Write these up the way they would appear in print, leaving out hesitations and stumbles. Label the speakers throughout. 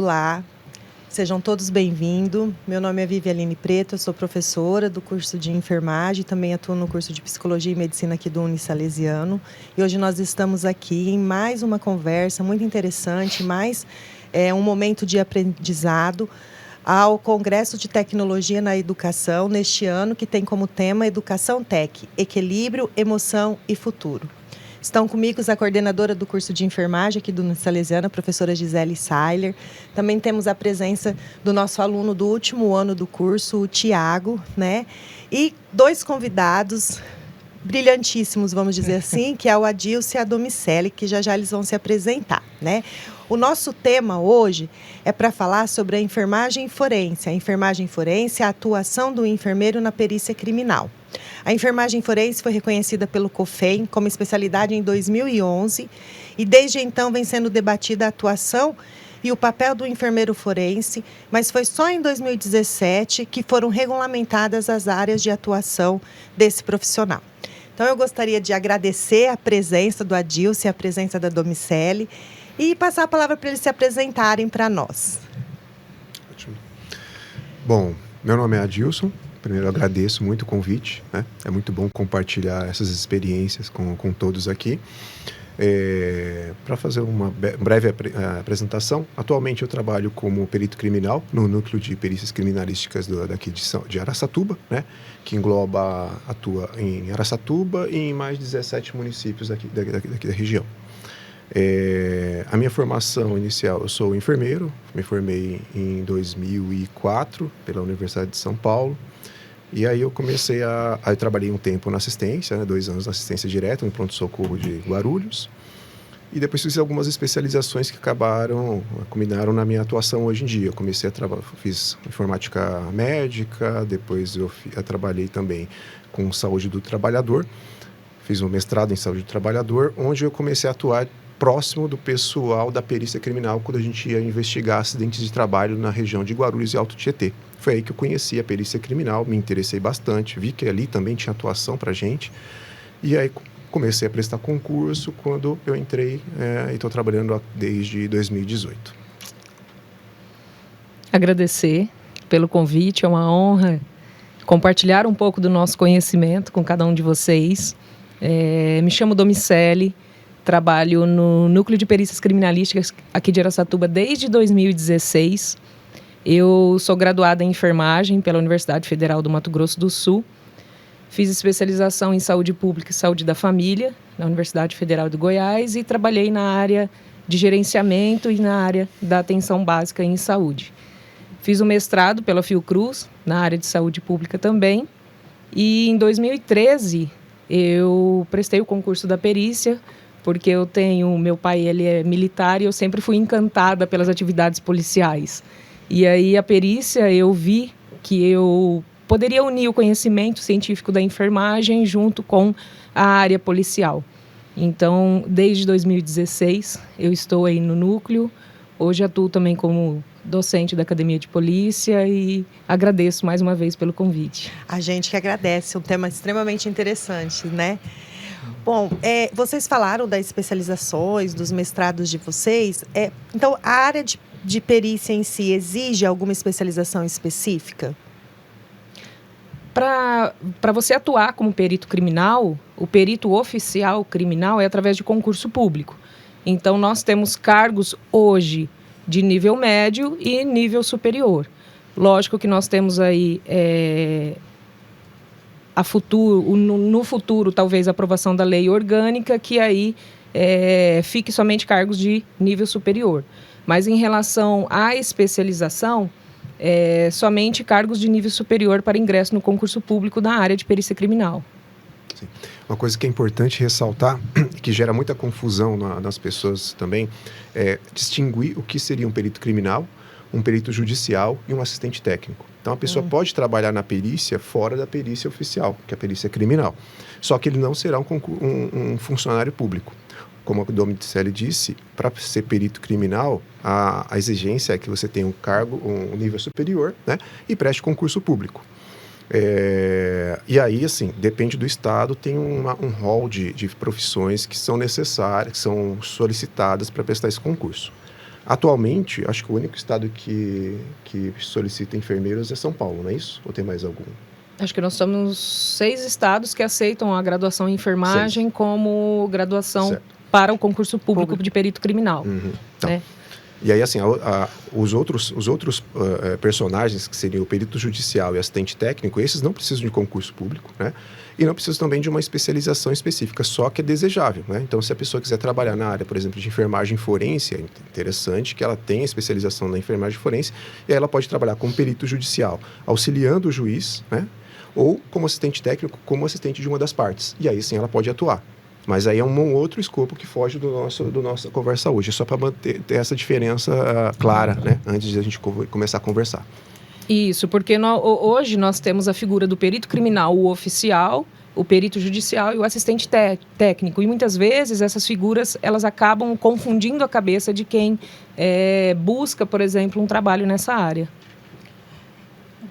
Speaker 1: Olá, sejam todos bem-vindos. Meu nome é Vivialine Preto, eu sou professora do curso de enfermagem, também atuo no curso de psicologia e medicina aqui do Unisalesiano. E hoje nós estamos aqui em mais uma conversa muito interessante, mais um momento de aprendizado ao Congresso de Tecnologia na Educação, neste ano, que tem como tema Educação Tech, Equilíbrio, Emoção e Futuro. Estão comigo a coordenadora do curso de enfermagem aqui do Unisalesiano, a professora Gisele Sailer. Também temos a presença do nosso aluno do último ano do curso, o Tiago, né? E dois convidados brilhantíssimos, vamos dizer assim, que é o Adilson e a Domicele, que já eles vão se apresentar, né? O nosso tema hoje é para falar sobre a enfermagem forense. A enfermagem forense é a atuação do enfermeiro na perícia criminal. A enfermagem forense foi reconhecida pelo COFEM como especialidade em 2011 e desde então vem sendo debatida a atuação e o papel do enfermeiro forense, mas foi só em 2017 que foram regulamentadas as áreas de atuação desse profissional. Então eu gostaria de agradecer a presença do Adilson e a presença da Domicele e passar a palavra para eles se apresentarem para nós.
Speaker 2: Ótimo. Bom, meu nome é Adilson. Primeiro, eu agradeço muito o convite, né? É muito bom compartilhar essas experiências com todos aqui. Para fazer uma breve apresentação, atualmente eu trabalho como perito criminal no Núcleo de Perícias Criminalísticas daqui de Araçatuba, né? Que atua em Araçatuba e em mais de 17 municípios daqui da região. A minha formação inicial, eu sou enfermeiro, me formei em 2004 pela Universidade de São Paulo. E aí eu comecei eu trabalhei um tempo na assistência, né, 2 anos na assistência direta, no pronto-socorro de Guarulhos. E depois fiz algumas especializações que culminaram na minha atuação hoje em dia. Eu comecei fiz informática médica, depois eu trabalhei também com saúde do trabalhador. Fiz um mestrado em saúde do trabalhador, onde eu comecei a atuar próximo do pessoal da perícia criminal quando a gente ia investigar acidentes de trabalho na região de Guarulhos e Alto Tietê. Foi aí que eu conheci a perícia criminal, me interessei bastante, vi que ali também tinha atuação para gente. E aí comecei a prestar concurso quando eu entrei e estou trabalhando desde 2018.
Speaker 3: Agradecer pelo convite, é uma honra compartilhar um pouco do nosso conhecimento com cada um de vocês. Me chamo Domicele, trabalho no Núcleo de Perícias Criminalísticas aqui de Araçatuba desde 2016. Eu sou graduada em enfermagem pela Universidade Federal do Mato Grosso do Sul. Fiz especialização em saúde pública e saúde da família na Universidade Federal de Goiás e trabalhei na área de gerenciamento e na área da atenção básica em saúde. Fiz o mestrado pela Fiocruz, na área de saúde pública também. E em 2013, eu prestei o concurso da perícia, porque meu pai ele é militar e eu sempre fui encantada pelas atividades policiais. E aí a perícia eu vi que eu poderia unir o conhecimento científico da enfermagem junto com a área policial. Então, desde 2016, eu estou aí no núcleo. Hoje atuo também como docente da Academia de Polícia e agradeço mais uma vez pelo convite.
Speaker 1: A gente que agradece, um tema extremamente interessante, né? Bom, vocês falaram das especializações, dos mestrados de vocês. Então, a área de perícia em si exige alguma especialização específica?
Speaker 3: Para você atuar como perito criminal, o perito oficial criminal é através de concurso público. Então, nós temos cargos hoje de nível médio e nível superior. Lógico que nós temos aí no futuro, talvez, a aprovação da lei orgânica, que aí fique somente cargos de nível superior. Mas em relação à especialização, somente cargos de nível superior para ingresso no concurso público na área de perícia criminal.
Speaker 2: Sim. Uma coisa que é importante ressaltar, que gera muita confusão nas pessoas também, é distinguir o que seria um perito criminal, um perito judicial e um assistente técnico. Então, a pessoa pode trabalhar na perícia fora da perícia oficial, que é a perícia criminal. Só que ele não será um funcionário público. Como a Domicele disse, para ser perito criminal, a exigência é que você tenha um cargo, um nível superior, né, e preste concurso público. E aí, assim, depende do estado, tem um rol de profissões que são necessárias, que são solicitadas para prestar esse concurso. Atualmente, acho que o único estado que solicita enfermeiros é São Paulo, não é isso? Ou tem mais algum?
Speaker 3: Acho que nós somos 6 estados que aceitam a graduação em enfermagem
Speaker 2: 6.
Speaker 3: como graduação
Speaker 2: Certo.
Speaker 3: para o concurso público de perito criminal.
Speaker 2: Uhum. Então,
Speaker 3: Né?
Speaker 2: e aí, assim, os outros personagens, que seriam o perito judicial e assistente técnico, esses não precisam de concurso público, né? E não precisam também de uma especialização específica, só que é desejável, né? Então, se a pessoa quiser trabalhar na área, por exemplo, de enfermagem forense, é interessante que ela tenha especialização na enfermagem forense, e aí ela pode trabalhar como perito judicial, auxiliando o juiz, né? Ou como assistente técnico, como assistente de uma das partes. E aí, sim, ela pode atuar. Mas aí é um outro escopo que foge do nossa conversa hoje. É só para ter essa diferença clara, né? Antes de a gente começar a conversar.
Speaker 3: Isso, porque hoje nós temos a figura do perito criminal, o oficial, o perito judicial e o assistente técnico. E muitas vezes essas figuras elas acabam confundindo a cabeça de quem busca, por exemplo, um trabalho nessa área.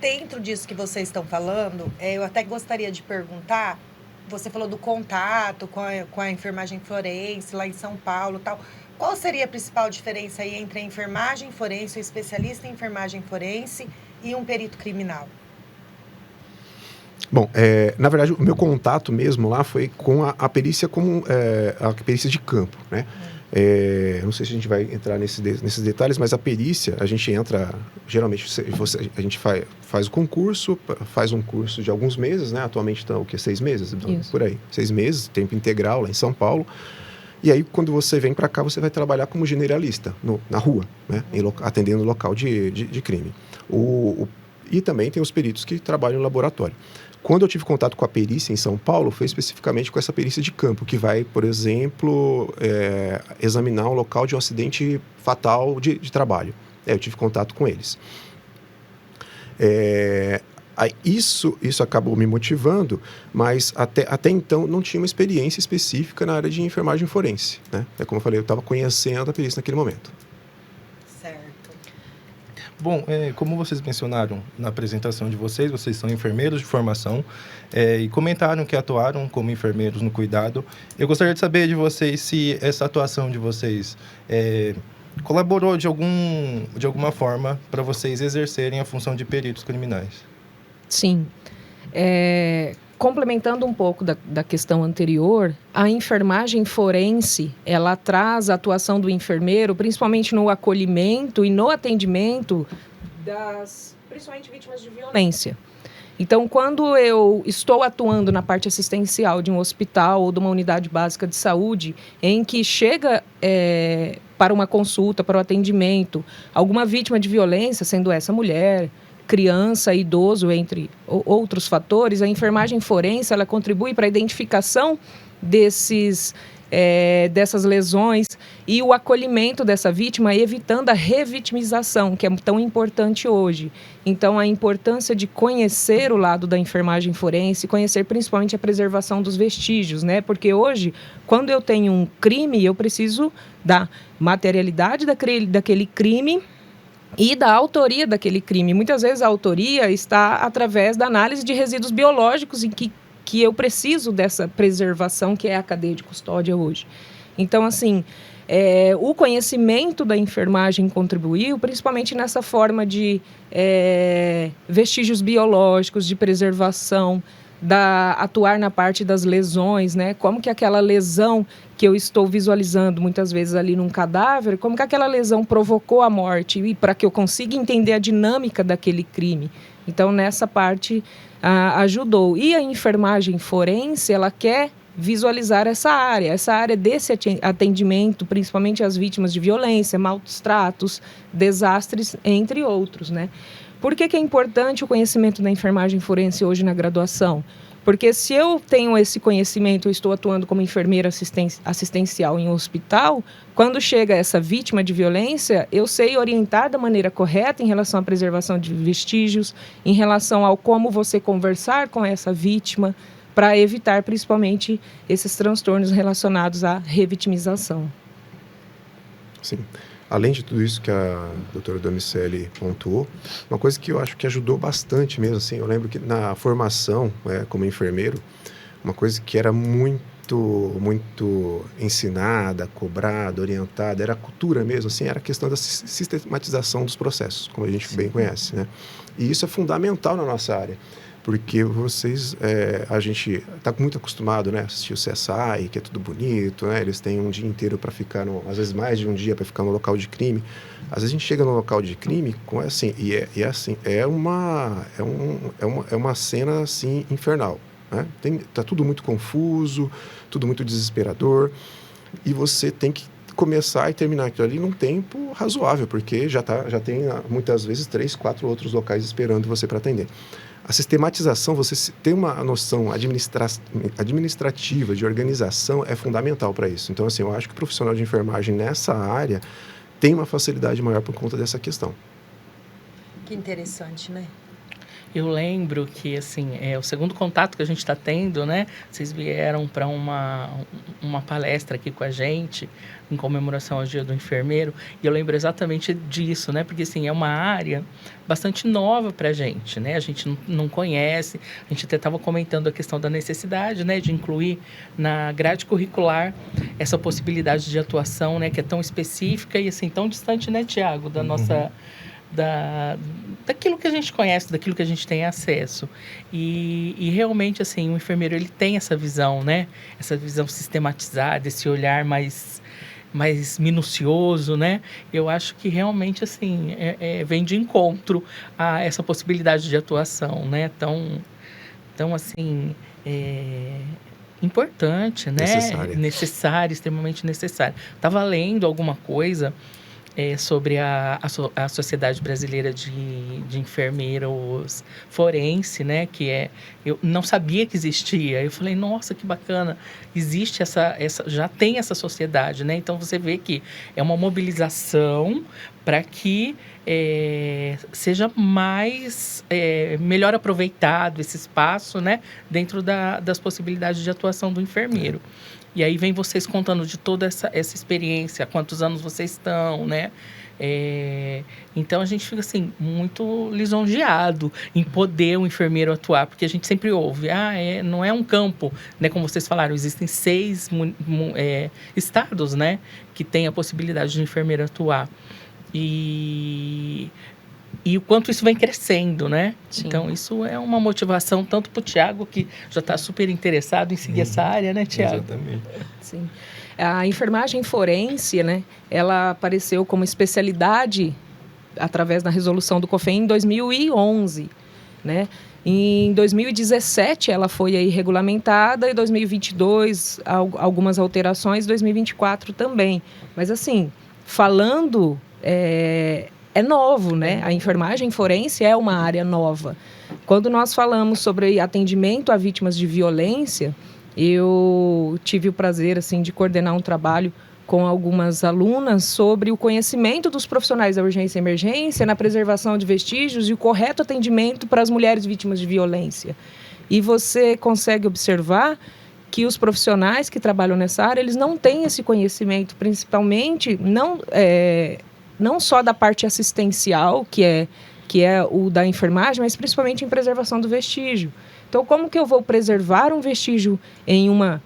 Speaker 1: Dentro disso que vocês estão falando, eu até gostaria de perguntar. Você falou do contato com a enfermagem forense lá em São Paulo e tal. Qual seria a principal diferença aí entre a enfermagem forense, o especialista em enfermagem forense e um perito criminal?
Speaker 2: Bom, na verdade, o meu contato mesmo lá foi com a perícia a perícia de campo, né? Não sei se a gente vai entrar nesses detalhes, mas a perícia, a gente entra, geralmente, a gente faz o concurso, faz um curso de alguns meses, né? Atualmente estão, o quê? 6 meses?
Speaker 3: Isso.
Speaker 2: Por aí. 6 meses, tempo integral lá em São Paulo. E aí, quando você vem para cá, você vai trabalhar como generalista, na rua, né? Atendendo o local de crime. E também tem os peritos que trabalham no laboratório. Quando eu tive contato com a perícia em São Paulo, foi especificamente com essa perícia de campo, que vai, por exemplo, examinar um local de um acidente fatal de trabalho. Eu tive contato com eles. Isso acabou me motivando, mas até então não tinha uma experiência específica na área de enfermagem forense, né? Como eu falei, eu estava conhecendo a perícia naquele momento.
Speaker 4: Bom, como vocês mencionaram na apresentação de vocês são enfermeiros de formação e comentaram que atuaram como enfermeiros no cuidado. Eu gostaria de saber de vocês se essa atuação de vocês colaborou de alguma forma para vocês exercerem a função de peritos criminais.
Speaker 3: Sim. Complementando um pouco da questão anterior, a enfermagem forense, ela traz a atuação do enfermeiro, principalmente no acolhimento e no atendimento principalmente vítimas de violência. Então, quando eu estou atuando na parte assistencial de um hospital ou de uma unidade básica de saúde, em que chega para uma consulta, para o atendimento, alguma vítima de violência, sendo essa mulher, criança, idoso, entre outros fatores, a enfermagem forense ela contribui para a identificação dessas lesões e o acolhimento dessa vítima, evitando a revitimização, que é tão importante hoje. Então, a importância de conhecer o lado da enfermagem forense, conhecer principalmente a preservação dos vestígios, né? Porque hoje, quando eu tenho um crime, eu preciso da materialidade daquele crime e da autoria daquele crime. Muitas vezes a autoria está através da análise de resíduos biológicos em que eu preciso dessa preservação, que é a cadeia de custódia hoje. Então, assim, o conhecimento da enfermagem contribuiu, principalmente nessa forma de vestígios biológicos, de preservação, atuar na parte das lesões, né? Como que aquela lesão que eu estou visualizando muitas vezes ali num cadáver, como que aquela lesão provocou a morte, e para que eu consiga entender a dinâmica daquele crime. Então, nessa parte, ajudou. E a enfermagem forense, ela quer visualizar essa área desse atendimento, principalmente às vítimas de violência, maus tratos, desastres, entre outros, né? Por que é importante o conhecimento da enfermagem forense hoje na graduação? Porque se eu tenho esse conhecimento, eu estou atuando como enfermeira assistencial em um hospital, quando chega essa vítima de violência, eu sei orientar da maneira correta em relação à preservação de vestígios, em relação ao como você conversar com essa vítima, para evitar principalmente esses transtornos relacionados à revitimização.
Speaker 2: Sim. Além de tudo isso que a doutora Domicelli pontuou, uma coisa que eu acho que ajudou bastante mesmo, assim, eu lembro que na formação como enfermeiro, uma coisa que era muito muito ensinada, cobrada, orientada, era a cultura mesmo, assim, era a questão da sistematização dos processos, como a gente bem conhece, né? E isso é fundamental na nossa área, porque a gente está muito acostumado, né, a assistir o CSI, que é tudo bonito, né? Eles têm um dia inteiro para ficar, às vezes mais de um dia para ficar no local de crime. Às vezes a gente chega no local de crime é uma cena assim infernal, né? Tá tudo muito confuso, tudo muito desesperador, e você tem que começar e terminar aquilo ali num tempo razoável, porque já tem muitas vezes 3, 4 outros locais esperando você para atender. A sistematização, você ter uma noção administrativa, de organização, é fundamental para isso. Então, assim, eu acho que o profissional de enfermagem nessa área tem uma facilidade maior por conta dessa questão.
Speaker 1: Que interessante, né?
Speaker 5: Eu lembro que, assim, o segundo contato que a gente está tendo, né? Vocês vieram para uma palestra aqui com a gente, em comemoração ao Dia do Enfermeiro, e eu lembro exatamente disso, né? Porque, assim, é uma área bastante nova para a gente, né? A gente não conhece, a gente até estava comentando a questão da necessidade, né? De incluir na grade curricular essa possibilidade de atuação, né? Que é tão específica e, assim, tão distante, né, Tiago, da nossa... daquilo que a gente conhece, daquilo que a gente tem acesso. E realmente, assim, o enfermeiro, ele tem essa visão, né? Essa visão sistematizada, esse olhar mais minucioso, né? Eu acho que realmente, assim, vem de encontro a essa possibilidade de atuação, né? Tão assim, importante, né? Necessária, extremamente necessária. Estava lendo alguma coisa sobre a Sociedade Brasileira de Enfermeiros Forense, né? Eu não sabia que existia. Eu falei, nossa, que bacana. Existe já tem essa sociedade, né? Então, você vê que é uma mobilização para que seja melhor aproveitado esse espaço, né? Dentro das possibilidades de atuação do enfermeiro. E aí vem vocês contando de toda essa experiência, há quantos anos vocês estão, né? Então, a gente fica, assim, muito lisonjeado em poder o enfermeiro atuar, porque a gente sempre ouve, não é um campo, né? Como vocês falaram, existem 6 estados, né? Que têm a possibilidade de enfermeiro atuar. E o quanto isso vem crescendo, né? Sim. Então, isso é uma motivação tanto para o Tiago, que já está super interessado em seguir essa área, né, Tiago?
Speaker 4: Exatamente.
Speaker 3: Sim. A enfermagem forense, né, ela apareceu como especialidade através da resolução do COFEN em 2011, né? Em 2017, ela foi aí regulamentada, em 2022, algumas alterações, 2024 também. Mas, assim, falando... É novo, né? A enfermagem forense é uma área nova. Quando nós falamos sobre atendimento a vítimas de violência, eu tive o prazer, assim, de coordenar um trabalho com algumas alunas sobre o conhecimento dos profissionais da urgência e emergência na preservação de vestígios e o correto atendimento para as mulheres vítimas de violência. E você consegue observar que os profissionais que trabalham nessa área, eles não têm esse conhecimento, principalmente não só da parte assistencial, que é o da enfermagem, mas principalmente em preservação do vestígio. Então, como que eu vou preservar um vestígio em uma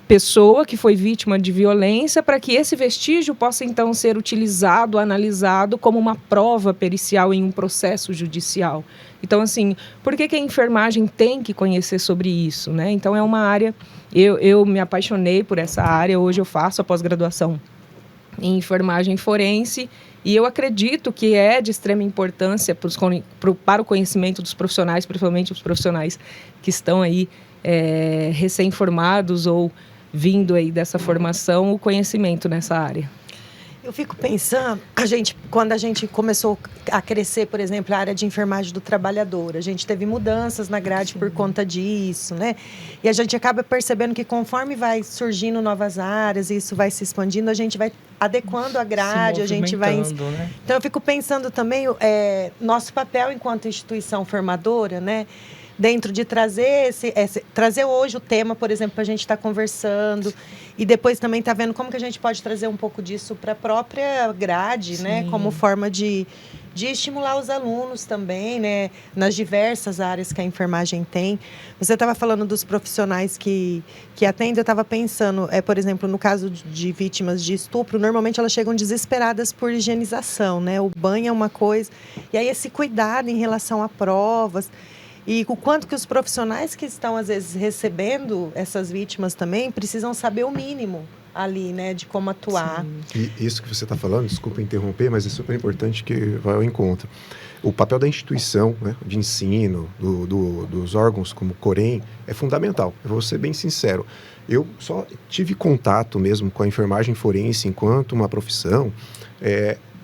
Speaker 3: pessoa que foi vítima de violência para que esse vestígio possa, então, ser utilizado, analisado como uma prova pericial em um processo judicial? Então, assim, por que a enfermagem tem que conhecer sobre isso, né? Então, é uma área... Eu me apaixonei por essa área, hoje eu faço a pós-graduação em enfermagem forense, e eu acredito que é de extrema importância para o conhecimento dos profissionais, principalmente os profissionais que estão aí recém-formados ou vindo aí dessa formação, o conhecimento nessa área.
Speaker 1: Eu fico pensando, quando a gente começou a crescer, por exemplo, a área de enfermagem do trabalhador, a gente teve mudanças na grade por conta disso, né? E a gente acaba percebendo que conforme vai surgindo novas áreas e isso vai se expandindo, a gente vai adequando a grade, a gente vai... Né? Então, eu fico pensando também, nosso papel enquanto instituição formadora, né? dentro de trazer trazer hoje o tema, por exemplo, para a gente estar conversando, e depois também tá vendo como que a gente pode trazer um pouco disso para a própria grade, né? Como forma de estimular os alunos também, né? Nas diversas áreas que a enfermagem tem. Você estava falando dos profissionais que atendem, eu estava pensando, por exemplo, no caso de vítimas de estupro, normalmente elas chegam desesperadas por higienização, né? O banho é uma coisa, e aí esse cuidado em relação a provas, e o quanto que os profissionais que estão, às vezes, recebendo essas vítimas também precisam saber o mínimo ali, né, de como atuar.
Speaker 2: Sim. E isso que você está falando, desculpa interromper, mas é super importante que vai ao encontro. O papel da instituição, né, de ensino, dos órgãos como o Corém, é fundamental. Eu vou ser bem sincero. Eu só tive contato mesmo com a enfermagem forense enquanto uma profissão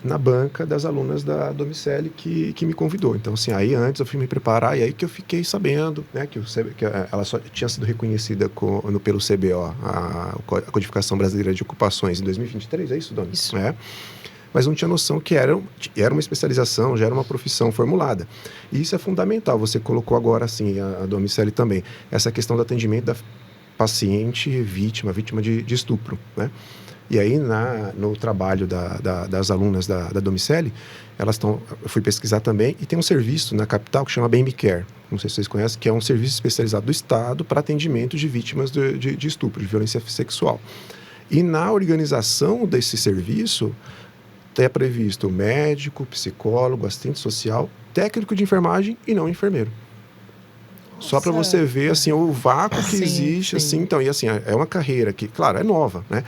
Speaker 2: na banca das alunas da Domicele que me convidou. Então, assim, aí antes eu fui me preparar e aí que eu fiquei sabendo, né, que ela só tinha sido reconhecida pelo CBO, a Codificação Brasileira de Ocupações, em 2023, é isso, Dona?
Speaker 3: Isso.
Speaker 2: Mas não tinha noção que era uma especialização, já era uma profissão formulada. E isso é fundamental. Você colocou agora, assim, a Domicele também, essa questão do atendimento da paciente vítima de estupro, né? E aí, no trabalho das alunas da Domicele, eu fui pesquisar também, e tem um serviço na capital que chama Baby Care, não sei se vocês conhecem, que é um serviço especializado do Estado para atendimento de vítimas de estupro, de violência sexual. E na organização desse serviço, é previsto médico, psicólogo, assistente social, técnico de enfermagem e não enfermeiro. Só para você ver, assim, o vácuo que existe, assim, então, e assim, é uma carreira que, claro, é nova, né?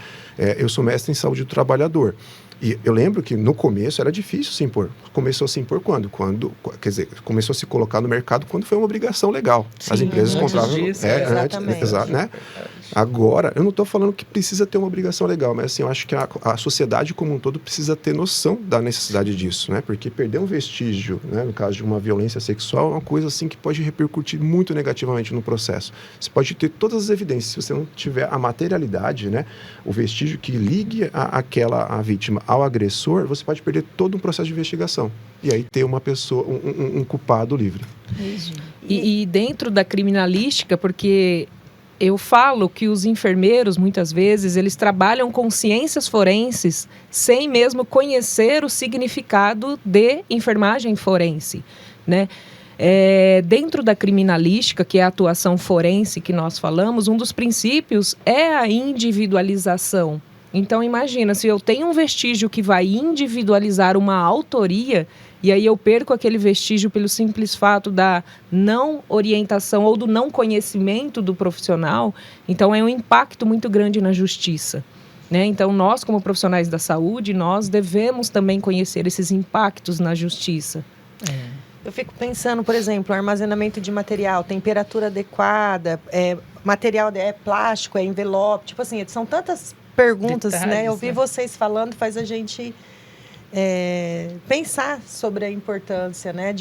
Speaker 2: Eu sou mestre em saúde do trabalhador. E eu lembro que no começo era difícil se impor. Começou a se impor quando? Quer dizer, começou a se colocar no mercado quando foi uma obrigação legal.
Speaker 5: Sim,
Speaker 2: as empresas compravam.
Speaker 1: Exatamente.
Speaker 2: Né? Agora, eu não estou falando que precisa ter uma obrigação legal, mas assim, eu acho que a sociedade como um todo precisa ter noção da necessidade disso, né? Porque perder um vestígio, né, no caso de uma violência sexual, é uma coisa assim que pode repercutir muito negativamente no processo. Você pode ter todas as evidências, se você não tiver a materialidade, né, o vestígio que ligue a vítima ao agressor, você pode perder todo um processo de investigação. E aí ter uma pessoa, um culpado livre.
Speaker 3: Isso. E dentro da criminalística, porque eu falo que os enfermeiros, muitas vezes, eles trabalham com ciências forenses sem mesmo conhecer o significado de enfermagem forense, né? Dentro da criminalística, que é a atuação forense que nós falamos, um dos princípios é a individualização. Então, imagina, se eu tenho um vestígio que vai individualizar uma autoria, e aí eu perco aquele vestígio pelo simples fato da não orientação ou do não conhecimento do profissional, então é um impacto muito grande na justiça, né? Então, nós, como profissionais da saúde, nós devemos também conhecer esses impactos na justiça.
Speaker 1: Eu fico pensando, por exemplo, armazenamento de material, temperatura adequada, material plástico, plástico, envelope, tipo assim, são tantas perguntas, detalhes, né? Eu vi vocês falando, faz a gente pensar sobre a importância, né,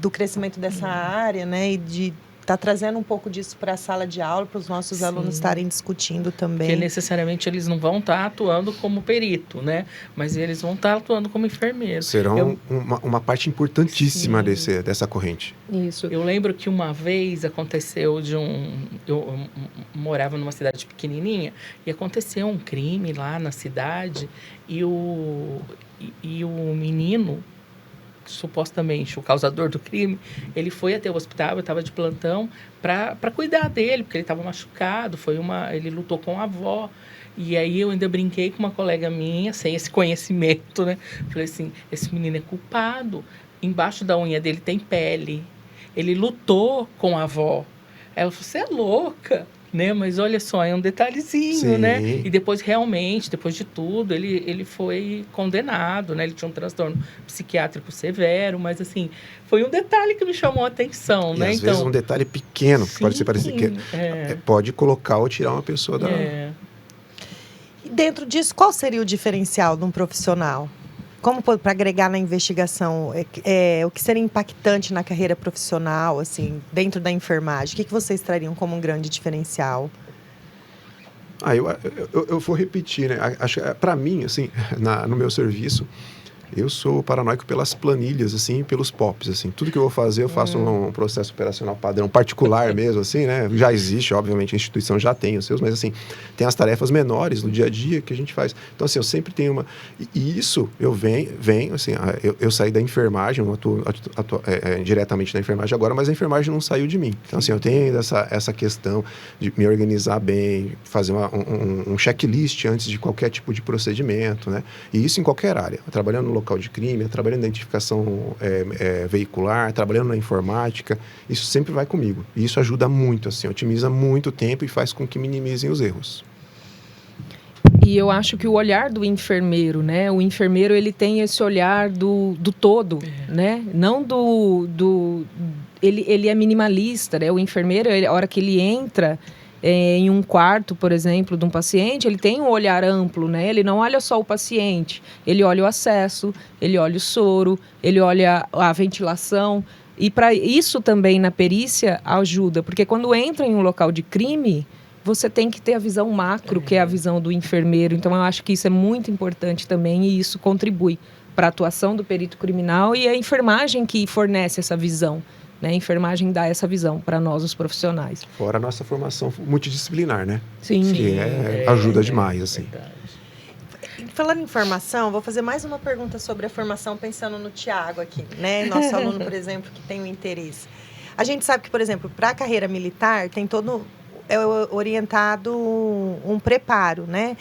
Speaker 1: do crescimento dessa área, né, e de estar trazendo um pouco disso para a sala de aula, para os nossos alunos estarem discutindo também.
Speaker 5: Porque necessariamente eles não vão estar atuando como perito, né? Mas eles vão estar atuando como enfermeiro.
Speaker 2: Serão uma parte importantíssima dessa corrente.
Speaker 3: Isso.
Speaker 5: Eu lembro que uma vez aconteceu eu morava numa cidade pequenininha e aconteceu um crime lá na cidade e o menino, supostamente o causador do crime, ele foi até o hospital, eu estava de plantão, para cuidar dele, porque ele estava machucado, ele lutou com a avó. E aí eu ainda brinquei com uma colega minha, sem esse conhecimento, né? Falei assim, esse menino é culpado, embaixo da unha dele tem pele, ele lutou com a avó. Ela falou, você é louca, né? Mas olha só, é um detalhezinho, né? E depois, realmente, depois de tudo, ele foi condenado, né? Ele tinha um transtorno psiquiátrico severo, mas, assim, foi um detalhe que me chamou a atenção, né?
Speaker 2: Às vezes um detalhe pequeno, que pode ser parecido, pode colocar ou tirar uma pessoa da...
Speaker 1: E dentro disso, qual seria o diferencial de um profissional? Como para agregar na investigação, o que seria impactante na carreira profissional, assim, dentro da enfermagem? O que vocês trariam como um grande diferencial?
Speaker 2: Eu vou repetir, né? Para mim, assim, no meu serviço, Eu sou paranoico pelas planilhas, assim, pelos POPs, assim. Tudo que eu vou fazer, eu faço um processo operacional padrão particular mesmo, assim, né? Já existe, obviamente, a instituição já tem os seus, mas, assim, tem as tarefas menores no dia a dia que a gente faz. Então, assim, eu sempre tenho uma... E isso, eu venho assim, eu saí da enfermagem, eu atuo diretamente na enfermagem agora, mas a enfermagem não saiu de mim. Então, assim, eu tenho essa questão de me organizar bem, fazer um checklist antes de qualquer tipo de procedimento, né? E isso em qualquer área. Trabalhando no local de crime, trabalhando na identificação veicular, trabalhando na informática, isso sempre vai comigo. E isso ajuda muito, assim, otimiza muito o tempo e faz com que minimizem os erros.
Speaker 3: E eu acho que o olhar do enfermeiro, né? O enfermeiro, ele tem esse olhar do todo, né? Não ele é minimalista, né? O enfermeiro, a hora que ele entra em um quarto, por exemplo, de um paciente, ele tem um olhar amplo, né? Ele não olha só o paciente, ele olha o acesso, ele olha o soro, ele olha a ventilação. E para isso também na perícia ajuda, porque quando entra em um local de crime, você tem que ter a visão macro, que é a visão do enfermeiro. Então, eu acho que isso é muito importante também e isso contribui para a atuação do perito criminal e a enfermagem que fornece essa visão. Né? A enfermagem dá essa visão para nós, os profissionais.
Speaker 2: Fora a nossa formação multidisciplinar, né?
Speaker 3: Sim.
Speaker 2: Que ajuda demais, assim.
Speaker 5: Verdade.
Speaker 1: Falando em formação, vou fazer mais uma pergunta sobre a formação, pensando no Tiago aqui, né? Nosso aluno, por exemplo, que tem o interesse. A gente sabe que, por exemplo, para a carreira militar, tem todo... é orientado um preparo, né?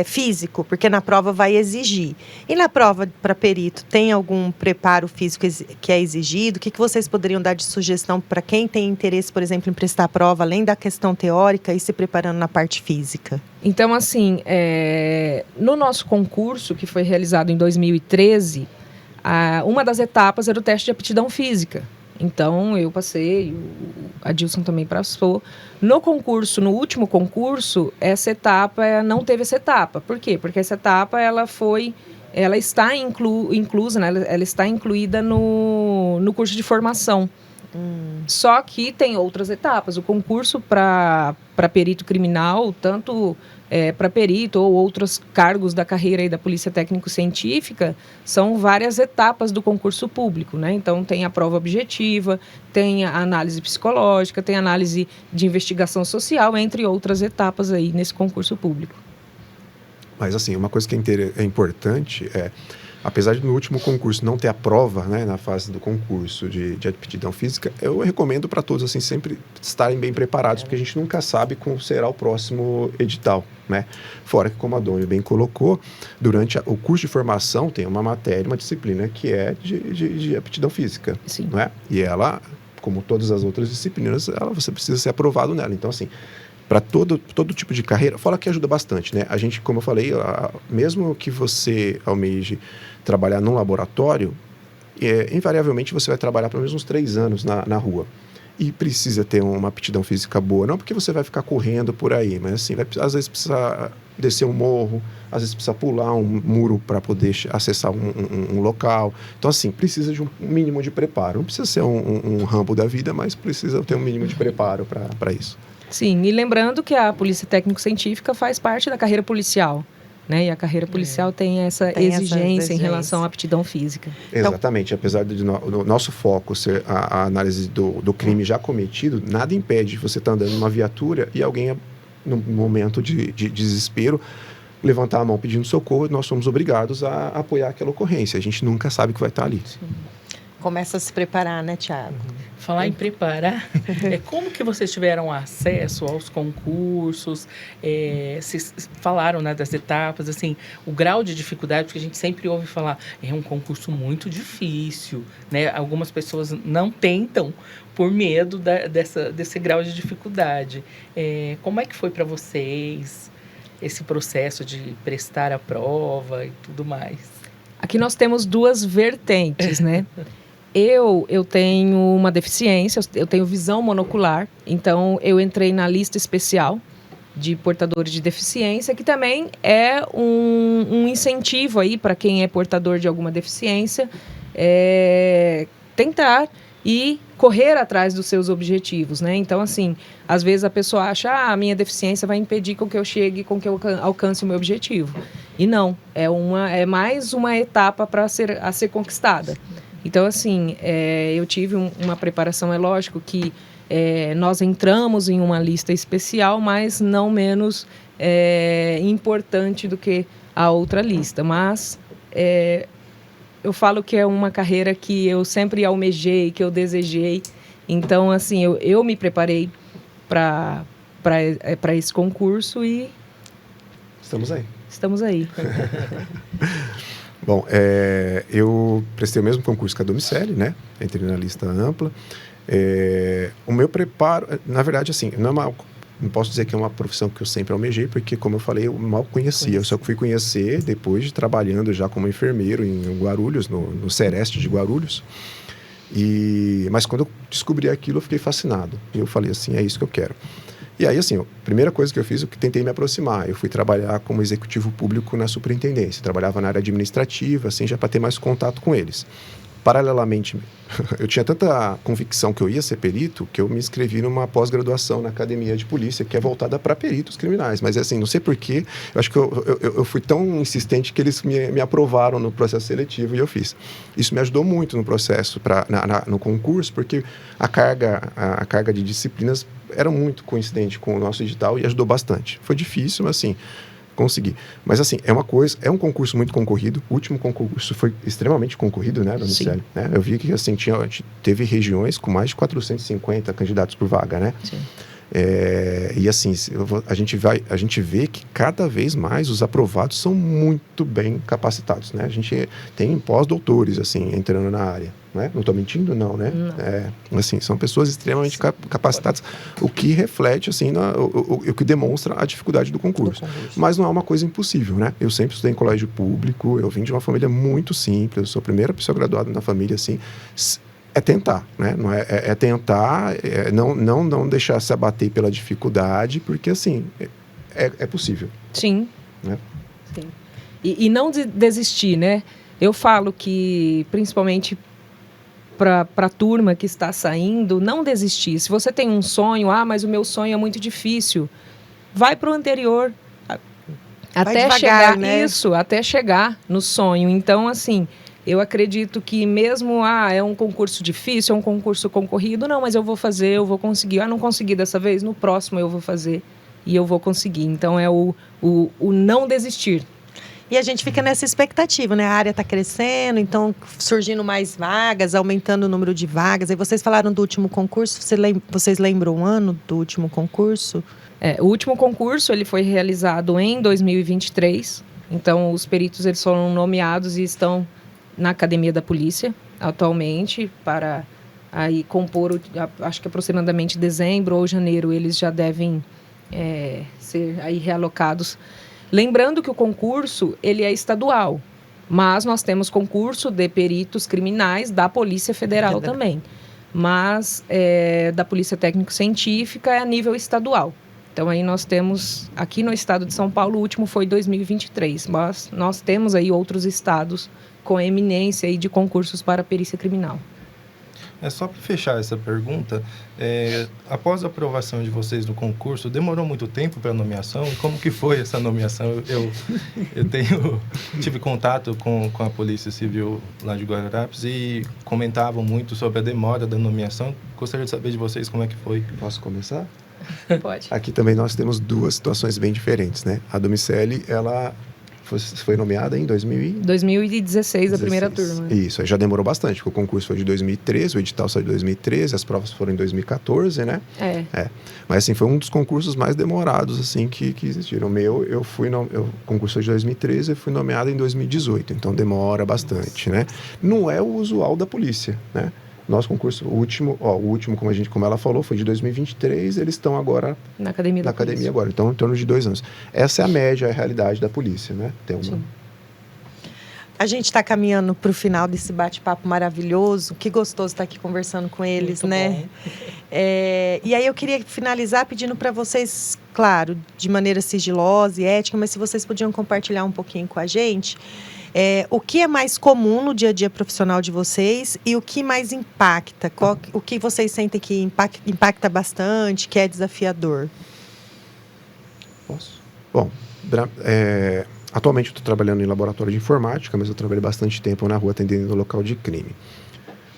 Speaker 1: Físico, porque na prova vai exigir. E na prova para perito, tem algum preparo físico que é exigido? O que vocês poderiam dar de sugestão para quem tem interesse, por exemplo, em prestar a prova, além da questão teórica e se preparando na parte física?
Speaker 3: Então, assim, no nosso concurso, que foi realizado em 2013, uma das etapas era o teste de aptidão física. Então, eu passei, o Adilson também passou. No concurso, no último concurso, essa etapa não teve essa etapa. Por quê? Porque essa etapa ela está inclusa, né? Ela está incluída no curso de formação. Só que tem outras etapas. O concurso para perito criminal, tanto para perito ou outros cargos da carreira aí da Polícia Técnico-Científica, são várias etapas do concurso público, né? Então, tem a prova objetiva, tem a análise psicológica, tem a análise de investigação social, entre outras etapas aí nesse concurso público.
Speaker 2: Mas, assim, uma coisa que é importante apesar de no último concurso não ter a prova, né, na fase do concurso de aptidão física, eu recomendo para todos, assim, sempre estarem bem preparados, porque a gente nunca sabe como será o próximo edital, né? Fora que, como a Doni bem colocou, durante o curso de formação tem uma matéria, uma disciplina que é de aptidão física.
Speaker 3: Sim.
Speaker 2: Não é? E ela, como todas as outras disciplinas, você precisa ser aprovado nela. Então, assim, para todo tipo de carreira, fora que ajuda bastante, né? A gente, como eu falei, mesmo que você almeje trabalhar num laboratório, invariavelmente você vai trabalhar pelo menos uns 3 anos na rua. E precisa ter uma aptidão física boa, não porque você vai ficar correndo por aí, mas assim, às vezes precisa descer um morro, às vezes precisa pular um muro para poder acessar um local. Então, assim, precisa de um mínimo de preparo. Não precisa ser um Rambo da vida, mas precisa ter um mínimo de preparo para isso.
Speaker 3: Sim, e lembrando que a Polícia Técnico-Científica faz parte da carreira policial, né? E a carreira policial tem essa exigência em relação à aptidão física.
Speaker 2: Exatamente, então, apesar do nosso foco ser a análise do crime já cometido, nada impede você estar andando numa viatura e alguém, no momento de desespero, levantar a mão pedindo socorro, e nós somos obrigados a apoiar aquela ocorrência. A gente nunca sabe o que vai estar ali.
Speaker 1: Sim. Começa a se preparar, né, Tiago?
Speaker 5: Falar em preparar, como que vocês tiveram acesso aos concursos? Vocês falaram, né, das etapas, assim, o grau de dificuldade, porque a gente sempre ouve falar, é um concurso muito difícil, né? Algumas pessoas não tentam por medo desse grau de dificuldade. Como é que foi para vocês esse processo de prestar a prova e tudo mais?
Speaker 3: Aqui nós temos 2 vertentes, né? Eu tenho uma deficiência, eu tenho visão monocular, então eu entrei na lista especial de portadores de deficiência, que também é um incentivo aí para quem é portador de alguma deficiência, tentar e correr atrás dos seus objetivos, né? Então, assim, às vezes a pessoa acha, a minha deficiência vai impedir com que eu chegue, com que eu alcance o meu objetivo. E não, é mais uma etapa a ser conquistada. Então, assim, eu tive uma preparação, é lógico que nós entramos em uma lista especial, mas não menos importante do que a outra lista. Mas eu falo que é uma carreira que eu sempre almejei, que eu desejei. Então, assim, eu me preparei para esse concurso e...
Speaker 2: Estamos aí.
Speaker 3: Estamos aí.
Speaker 2: Bom, eu prestei o mesmo concurso que a Domiceli, né? Entrei na lista ampla. O meu preparo, na verdade, assim, não posso dizer que é uma profissão que eu sempre almejei, porque, como eu falei, eu mal conhecia. Eu só fui conhecer depois de trabalhando já como enfermeiro em Guarulhos, no Sereste de Guarulhos. Mas quando eu descobri aquilo, eu fiquei fascinado. E eu falei assim, é isso que eu quero. E aí, assim, a primeira coisa que eu fiz, eu tentei me aproximar. Eu fui trabalhar como executivo público na superintendência. Trabalhava na área administrativa, assim, já para ter mais contato com eles. Paralelamente, eu tinha tanta convicção que eu ia ser perito, que eu me inscrevi numa pós-graduação na Academia de Polícia, que é voltada para peritos criminais. Mas, assim, não sei porquê, eu acho que eu fui tão insistente que eles me aprovaram no processo seletivo e eu fiz. Isso me ajudou muito no processo, no concurso, porque a carga de disciplinas era muito coincidente com o nosso edital e ajudou bastante. Foi difícil, mas, assim, consegui. Mas, assim, é um concurso muito concorrido. O último concurso foi extremamente concorrido, né, Domiceli? Né? Eu vi que, assim, teve regiões com mais de 450 candidatos por vaga, né? Sim. E, assim, a gente vê que cada vez mais os aprovados são muito bem capacitados, né? A gente tem pós-doutores, assim, entrando na área. Né? Não estou mentindo, não, né? Não. Assim, são pessoas extremamente capacitadas, o que reflete, assim, o que demonstra a dificuldade do concurso. Mas não é uma coisa impossível, né? Eu sempre estudei em colégio público, eu vim de uma família muito simples, eu sou a primeira pessoa graduada na família, assim. É tentar, né? Não é tentar, não deixar se abater pela dificuldade, porque, assim, é possível.
Speaker 3: Sim.
Speaker 2: Né?
Speaker 3: Sim. E não desistir, né? Eu falo que, principalmente para a turma que está saindo, não desistir. Se você tem um sonho, mas o meu sonho é muito difícil, vai para o anterior. Até devagar, chegar, né? Até chegar no sonho. Então, assim, eu acredito que mesmo, é um concurso difícil, é um concurso concorrido, não, mas eu vou fazer, eu vou conseguir. Não consegui dessa vez, no próximo eu vou fazer e eu vou conseguir. Então, é o não desistir.
Speaker 1: E a gente fica nessa expectativa, né? A área está crescendo, então surgindo mais vagas, aumentando o número de vagas. Aí vocês falaram do último concurso, vocês lembram o ano do último concurso?
Speaker 3: O último concurso ele foi realizado em 2023. Então, os peritos eles foram nomeados e estão na Academia da Polícia atualmente para aí compor, acho que aproximadamente dezembro ou janeiro, eles já devem ser aí realocados. Lembrando que o concurso, ele é estadual, mas nós temos concurso de peritos criminais da Polícia Federal também. Mas da Polícia Técnico-Científica é a nível estadual. Então, aí nós temos, aqui no estado de São Paulo, o último foi 2023, mas nós temos aí outros estados com eminência aí de concursos para perícia criminal.
Speaker 4: Só para fechar essa pergunta, após a aprovação de vocês do concurso, demorou muito tempo para a nomeação? E como que foi essa nomeação? Eu tive contato com a Polícia Civil lá de Guararapes e comentavam muito sobre a demora da nomeação. Gostaria de saber de vocês como é que foi.
Speaker 2: Posso começar?
Speaker 3: Pode.
Speaker 2: Aqui também nós temos duas situações bem diferentes, né? A Domiceli, ela foi nomeada em
Speaker 3: 2016, a primeira turma.
Speaker 2: Isso, aí já demorou bastante, porque o concurso foi de 2013, o edital saiu de 2013, as provas foram em 2014, né? Mas, assim, foi um dos concursos mais demorados, assim, que existiram. O concurso foi de 2013, eu fui nomeado em 2018, então demora bastante, né? Não é o usual da polícia, né? Nosso concurso, o último, como ela falou, foi de 2023, eles estão agora
Speaker 3: na academia
Speaker 2: agora, então em torno de 2 anos. Essa é a média, a realidade da polícia, né?
Speaker 1: A gente está caminhando para o final desse bate-papo maravilhoso. Que gostoso estar aqui conversando com eles,
Speaker 5: Muito
Speaker 1: né?
Speaker 5: bom.
Speaker 1: E aí eu queria finalizar pedindo para vocês, claro, de maneira sigilosa e ética, mas se vocês podiam compartilhar um pouquinho com a gente, o que é mais comum no dia a dia profissional de vocês e o que mais impacta? O que vocês sentem que impacta bastante, que é desafiador?
Speaker 2: Posso? Bom, atualmente eu estou trabalhando em laboratório de informática, mas eu trabalhei bastante tempo na rua atendendo no local de crime.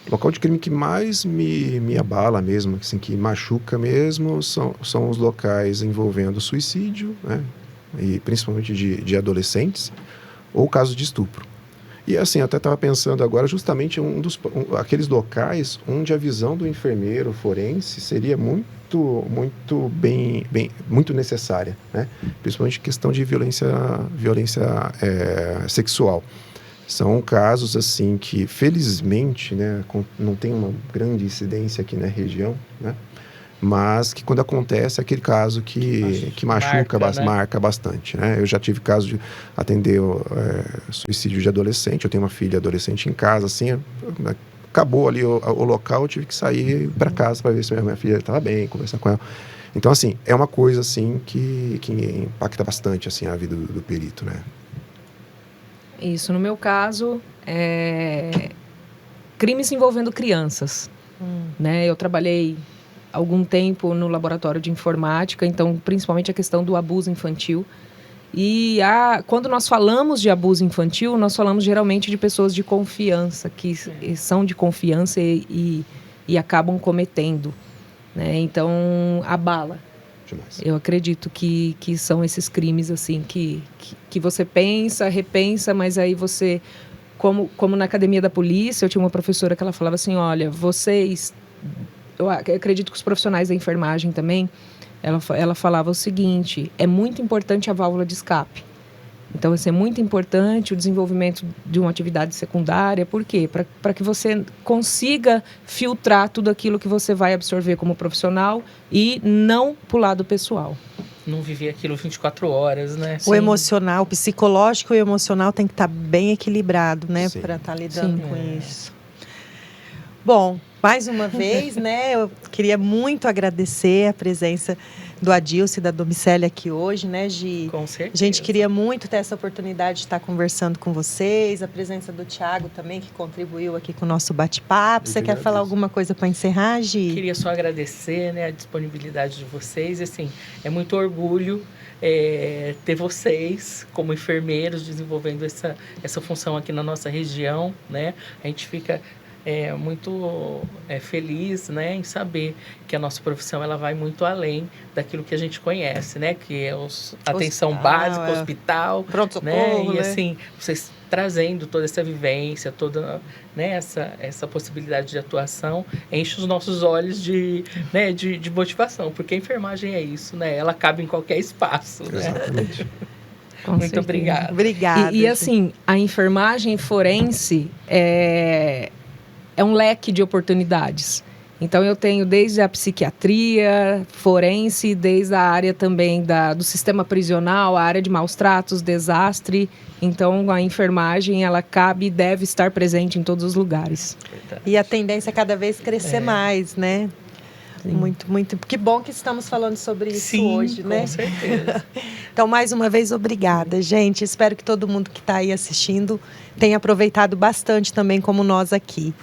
Speaker 2: O local de crime que mais me abala mesmo, assim, que machuca mesmo, são os locais envolvendo suicídio, né? E principalmente de adolescentes, ou casos de estupro. E assim, eu até estava pensando agora justamente aqueles locais onde a visão do enfermeiro forense seria muito necessária, né? Principalmente questão de violência sexual. São casos assim que, felizmente, né, não tem uma grande incidência aqui na região, né? Mas que quando acontece é aquele caso que machuca, marca bastante, né? Eu já tive caso de atender suicídio de adolescente. Eu tenho uma filha adolescente em casa, assim, acabou ali o local, eu tive que sair para casa para ver se minha filha estava bem, conversar com ela. Então, assim, é uma coisa assim que impacta bastante assim a vida do perito, né?
Speaker 3: Isso, no meu caso, crimes envolvendo crianças, né? Eu trabalhei algum tempo no laboratório de informática, então principalmente a questão do abuso infantil. E quando nós falamos de abuso infantil, nós falamos geralmente de pessoas de confiança, que são de confiança e acabam cometendo, né? Então, abala.
Speaker 2: Demais.
Speaker 3: Eu acredito que são esses crimes assim que você pensa, repensa, mas aí você, como na academia da polícia, eu tinha uma professora que ela falava assim, olha, eu acredito que os profissionais da enfermagem também, ela falava o seguinte, é muito importante a válvula de escape. Então, é muito importante o desenvolvimento de uma atividade secundária. Por quê? Para que você consiga filtrar tudo aquilo que você vai absorver como profissional e não para o lado pessoal.
Speaker 5: Não viver aquilo 24 horas, né?
Speaker 1: O emocional, o psicológico e o emocional tem que estar bem equilibrado, né? Para estar lidando com isso. Bom, mais uma vez, né? Eu queria muito agradecer a presença do Adilson e da Domicélia aqui hoje, né, Gi?
Speaker 5: Com certeza.
Speaker 1: A gente queria muito ter essa oportunidade de estar conversando com vocês, a presença do Thiago também, que contribuiu aqui com o nosso bate-papo. Você quer falar alguma coisa para encerrar, Gi?
Speaker 5: Queria só agradecer, né, a disponibilidade de vocês. Assim, é muito orgulho ter vocês como enfermeiros desenvolvendo essa função aqui na nossa região, né? A gente fica muito feliz, né, em saber que a nossa profissão ela vai muito além daquilo que a gente conhece, né, que é atenção básica, hospital,
Speaker 1: pronto-socorro,
Speaker 5: né, e assim, vocês trazendo toda essa vivência, toda, né, essa possibilidade de atuação, enche os nossos olhos de motivação, porque a enfermagem é isso, né, ela cabe em qualquer espaço, né?
Speaker 2: Exatamente.
Speaker 5: Muito obrigada.
Speaker 1: Obrigada.
Speaker 3: E assim, a enfermagem forense é um leque de oportunidades. Então, eu tenho desde a psiquiatria forense, desde a área também do sistema prisional, a área de maus tratos, desastre. Então, a enfermagem, ela cabe e deve estar presente em todos os lugares.
Speaker 1: E a tendência é cada vez crescer mais, né? Sim. Muito, muito. Que bom que estamos falando sobre isso hoje, né?
Speaker 5: Com certeza.
Speaker 1: Então, mais uma vez, obrigada, gente. Espero que todo mundo que está aí assistindo tenha aproveitado bastante também, como nós aqui.